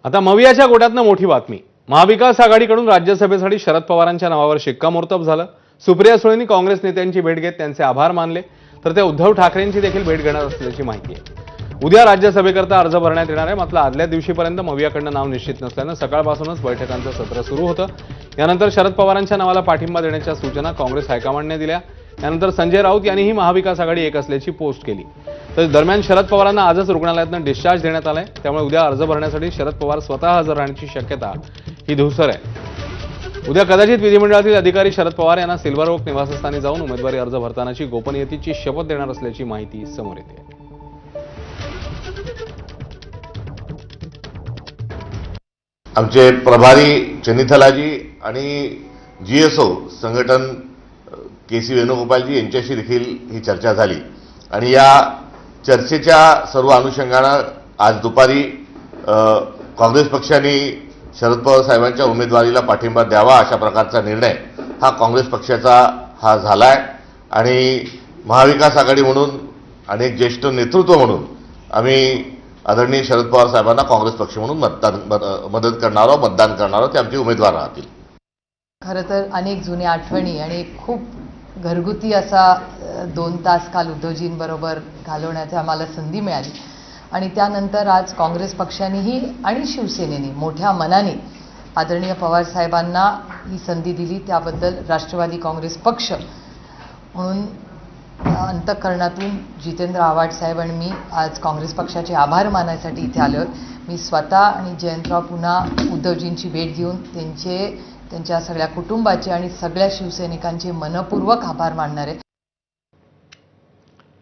आता मवियाच्या गोट्यातनं मोठी बातमी. महाविकास आघाडीकडून राज्यसभेसाठी शरद पवारांच्या नावावर शिक्कामोर्तब झालं. सुप्रिया सुळेंनी काँग्रेस नेत्यांची भेट घेत त्यांचे आभार मानले, तर त्या उद्धव ठाकरेंची देखील भेट घेणार असल्याची माहिती आहे. उद्या राज्यसभेकरता अर्ज भरण्यात येणार आहे. मात्र आदल्या दिवशीपर्यंत मवियाकडनं नाव निश्चित नसल्यानं सकाळपासूनच बैठकांचं सत्र सुरू होतं. यानंतर शरद पवारांच्या नावाला पाठिंबा देण्याच्या सूचना काँग्रेस हायकमांडने दिल्या. यानंतर संजय राऊत यांनीही महाविकास आघाडी एक असल्याची पोस्ट केली. तर दरम्यान शरद पवारांना आजच रुग्णालयातून डिस्चार्ज देण्यात आलाय. त्यामुळे उद्या अर्ज भरण्यासाठी शरद पवार स्वतः हजर राहण्याची शक्यता ही धुसर आहे. उद्या कदाचित विधिमंडळातील अधिकारी शरद पवार यांना सिल्व्हर ओक निवासस्थानी जाऊन उमेदवारी अर्ज भरतानाची गोपनीयतेची शपथ देणार असल्याची माहिती समोर येते. आमचे प्रभारी चनिथलाजी आणि जीएसओ संघटन केसी वेणुगोपालजी यांच्याशी देखील ही चर्चा झाली आणि या चर्चेच्या सर्व अनुषंगानं आज दुपारी काँग्रेस पक्षाने शरद पवार साहेबांच्या उमेदवारीला पाठिंबा द्यावा अशा प्रकारचा निर्णय हा काँग्रेस पक्षाचा झालाय आणि महाविकास आघाडी म्हणून अनेक ज्येष्ठ नेतृत्व म्हणून आम्ही आदरणीय शरद पवार साहेबांना काँग्रेस पक्ष म्हणून मदत करणारो मतदान करणारो ते आमचे उमेदवार राहतील. खरं तर अनेक जुन्या आठवणी आणि खूप घरगुती असा 2 तास काल उद्धवजींबरोबर घालवण्याची आम्हाला संधी मिळाली आणि त्यानंतर आज काँग्रेस पक्षानेही आणि शिवसेनेने मोठ्या मनाने आदरणीय पवार साहेबांना ही संधी दिली. त्याबद्दल राष्ट्रवादी काँग्रेस पक्ष म्हणून अंतःकरणातून जितेंद्र आव्हाड साहेब आणि मी आज काँग्रेस पक्षाचे आभार मानायसाठी इथे आलो. मी स्वतः आणि जयंतराव पुन्हा उद्धवजींची भेट घेऊन त्यांच्या सगळ्या कुटुंबाचे आणि सगळ्या शिवसैनिकांचे मनपूर्वक आभार मानणार आहे.